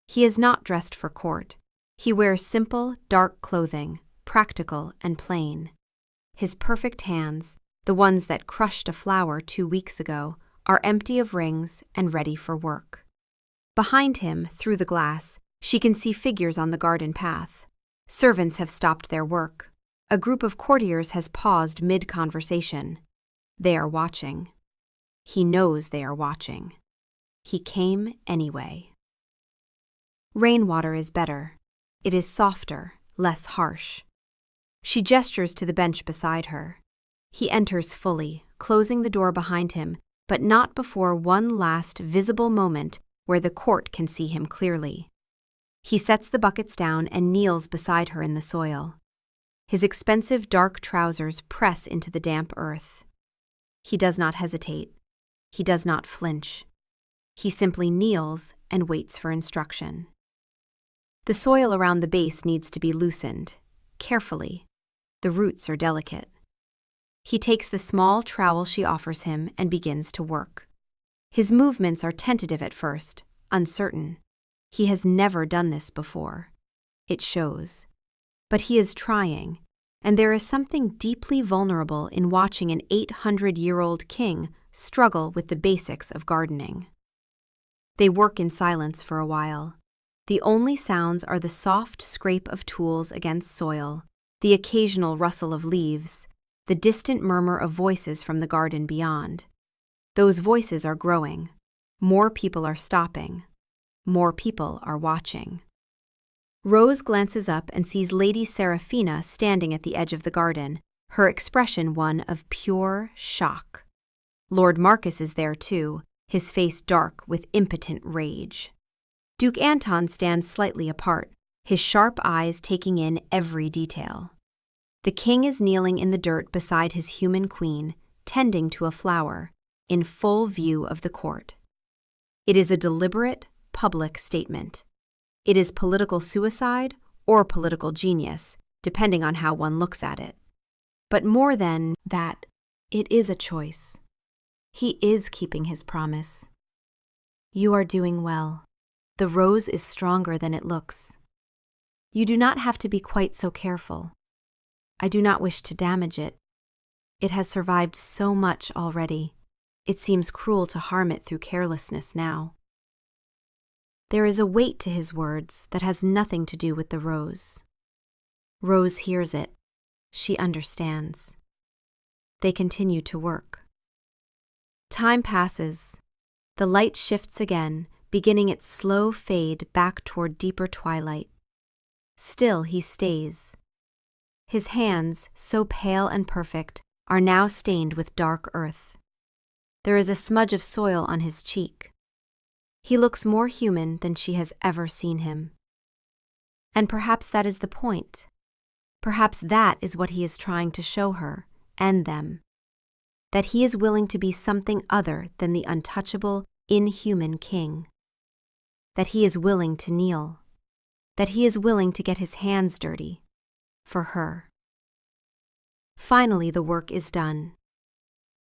He is not dressed for court. He wears simple, dark clothing, practical and plain. His perfect hands, The ones that crushed a flower 2 weeks ago are empty of rings and ready for work. Behind him, through the glass, she can see figures on the garden path. Servants have stopped their work. A group of courtiers has paused mid-conversation. They are watching. He knows they are watching. He came anyway. Rainwater is better. It is softer, less harsh. She gestures to the bench beside her. He enters fully, closing the door behind him, but not before one last visible moment where the court can see him clearly. He sets the buckets down and kneels beside her in the soil. His expensive dark trousers press into the damp earth. He does not hesitate. He does not flinch. He simply kneels and waits for instruction. The soil around the base needs to be loosened, carefully. The roots are delicate. He takes the small trowel she offers him and begins to work. His movements are tentative at first, uncertain. He has never done this before. It shows. But he is trying, and there is something deeply vulnerable in watching an 800-year-old king struggle with the basics of gardening. They work in silence for a while. The only sounds are the soft scrape of tools against soil, the occasional rustle of leaves, the distant murmur of voices from the garden beyond. Those voices are growing. More people are stopping. More people are watching. Rose glances up and sees Lady Seraphina standing at the edge of the garden, her expression one of pure shock. Lord Marcus is there too, his face dark with impotent rage. Duke Anton stands slightly apart, his sharp eyes taking in every detail. The king is kneeling in the dirt beside his human queen, tending to a flower, in full view of the court. It is a deliberate, public statement. It is political suicide or political genius, depending on how one looks at it. But more than that, it is a choice. He is keeping his promise. You are doing well. The rose is stronger than it looks. You do not have to be quite so careful. I do not wish to damage it. It has survived so much already. It seems cruel to harm it through carelessness now. There is a weight to his words that has nothing to do with the rose. Rose hears it. She understands. They continue to work. Time passes. The light shifts again, beginning its slow fade back toward deeper twilight. Still he stays. His hands, so pale and perfect, are now stained with dark earth. There is a smudge of soil on his cheek. He looks more human than she has ever seen him. And perhaps that is the point. Perhaps that is what he is trying to show her, and them. That he is willing to be something other than the untouchable, inhuman king. That he is willing to kneel. That he is willing to get his hands dirty. For her. Finally, the work is done.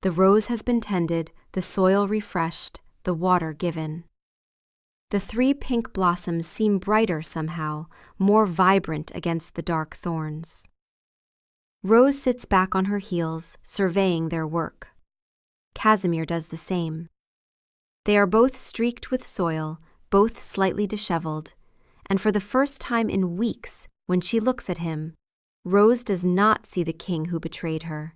The rose has been tended, the soil refreshed, the water given. The 3 pink blossoms seem brighter somehow, more vibrant against the dark thorns. Rose sits back on her heels, surveying their work. Casimir does the same. They are both streaked with soil, both slightly disheveled, and for the first time in weeks, when she looks at him, Rose does not see the king who betrayed her.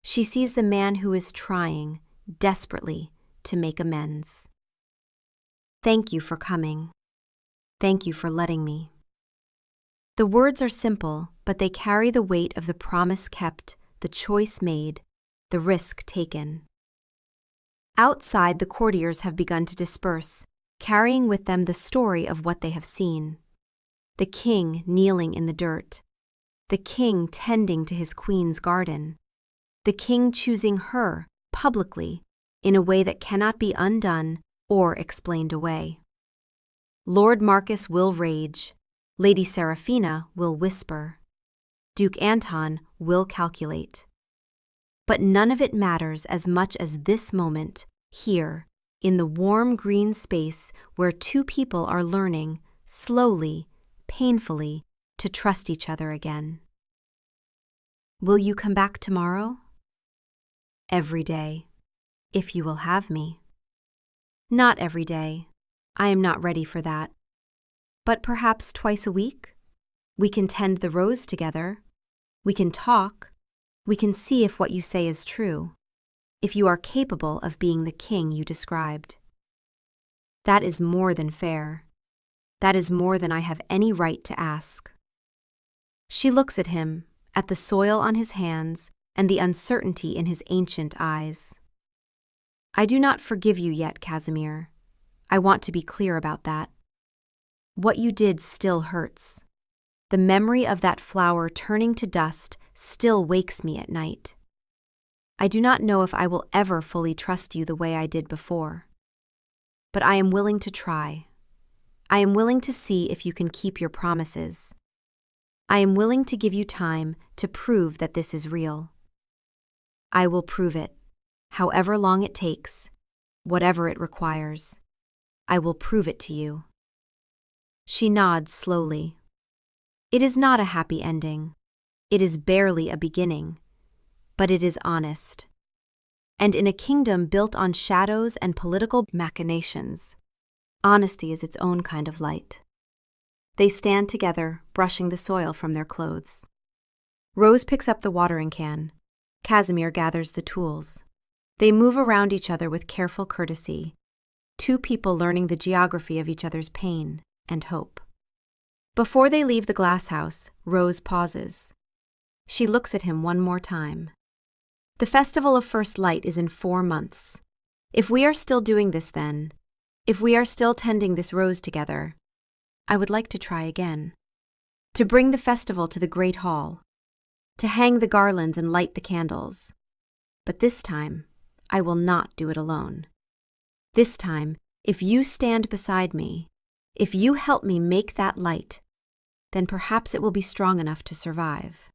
She sees the man who is trying, desperately, to make amends. Thank you for coming. Thank you for letting me. The words are simple, but they carry the weight of the promise kept, the choice made, the risk taken. Outside, the courtiers have begun to disperse, carrying with them the story of what they have seen. The king kneeling in the dirt. The king tending to his queen's garden. The king choosing her, publicly, in a way that cannot be undone or explained away. Lord Marcus will rage. Lady Seraphina will whisper. Duke Anton will calculate. But none of it matters as much as this moment, here, in the warm green space where 2 people are learning, slowly, painfully, to trust each other again. Will you come back tomorrow? Every day, if you will have me. Not every day. I am not ready for that. But perhaps twice a week? We can tend the rose together. We can talk. We can see if what you say is true. If you are capable of being the king you described. That is more than fair. That is more than I have any right to ask. She looks at him, at the soil on his hands and the uncertainty in his ancient eyes. I do not forgive you yet, Casimir. I want to be clear about that. What you did still hurts. The memory of that flower turning to dust still wakes me at night. I do not know if I will ever fully trust you the way I did before. But I am willing to try. I am willing to see if you can keep your promises. I am willing to give you time to prove that this is real. I will prove it, however long it takes, whatever it requires. I will prove it to you. She nods slowly. It is not a happy ending. It is barely a beginning, but it is honest. And in a kingdom built on shadows and political machinations, honesty is its own kind of light. They stand together, brushing the soil from their clothes. Rose picks up the watering can. Casimir gathers the tools. They move around each other with careful courtesy, two people learning the geography of each other's pain and hope. Before they leave the glass house, Rose pauses. She looks at him one more time. The Festival of First Light is in 4 months. If we are still doing this then, if we are still tending this rose together, I would like to try again. To bring the festival to the great hall. To hang the garlands and light the candles. But this time, I will not do it alone. This time, if you stand beside me, if you help me make that light, then perhaps it will be strong enough to survive.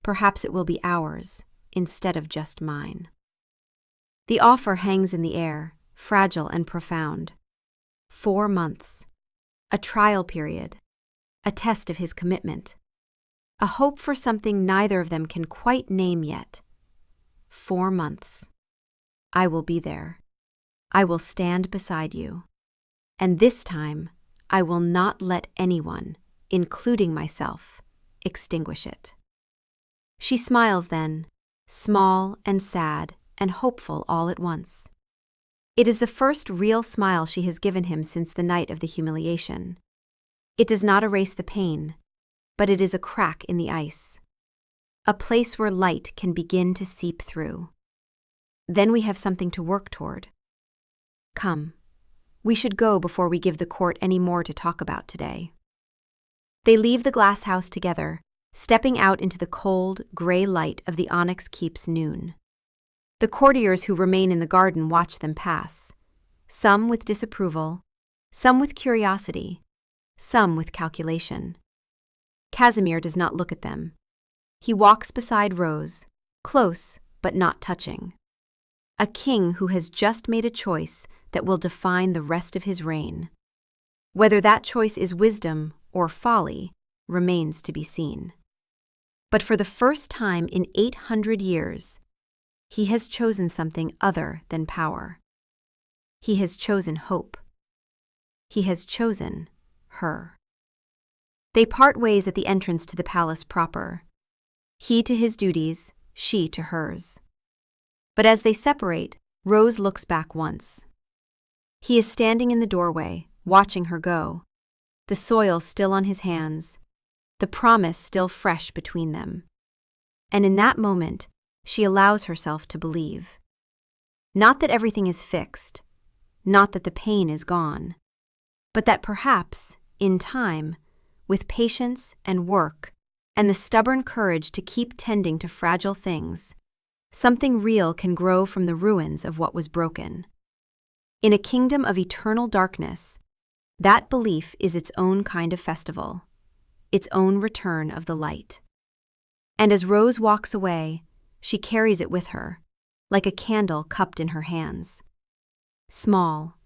Perhaps it will be ours, instead of just mine. The offer hangs in the air, fragile and profound. 4 months. A trial period. A test of his commitment. A hope for something neither of them can quite name yet. 4 months. I will be there. I will stand beside you. And this time, I will not let anyone, including myself, extinguish it. She smiles then, small and sad and hopeful all at once. It is the first real smile she has given him since the night of the humiliation. It does not erase the pain, but it is a crack in the ice. A place where light can begin to seep through. Then we have something to work toward. Come, we should go before we give the court any more to talk about today. They leave the glass house together, stepping out into the cold, gray light of the Onyx Keep's noon. The courtiers who remain in the garden watch them pass, some with disapproval, some with curiosity, some with calculation. Casimir does not look at them. He walks beside Rose, close but not touching. A king who has just made a choice that will define the rest of his reign. Whether that choice is wisdom or folly remains to be seen. But for the first time in 800 years, he has chosen something other than power. He has chosen hope. He has chosen her. They part ways at the entrance to the palace proper. He to his duties, she to hers. But as they separate, Rose looks back once. He is standing in the doorway, watching her go, the soil still on his hands, the promise still fresh between them. And in that moment, she allows herself to believe. Not that everything is fixed, not that the pain is gone, but that perhaps, in time, with patience and work, and the stubborn courage to keep tending to fragile things, something real can grow from the ruins of what was broken. In a kingdom of eternal darkness, that belief is its own kind of festival, its own return of the light. And as Rose walks away, she carries it with her, like a candle cupped in her hands. Small,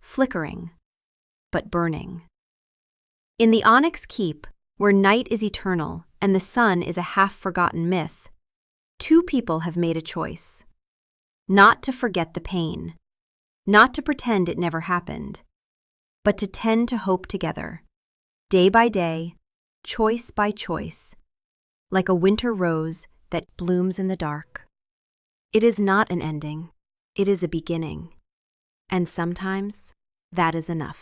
flickering, but burning. In the Onyx Keep, where night is eternal and the sun is a half-forgotten myth, 2 people have made a choice. Not to forget the pain, not to pretend it never happened, but to tend to hope together, day by day, choice by choice, like a winter rose that blooms in the dark. It is not an ending, it is a beginning, and sometimes that is enough.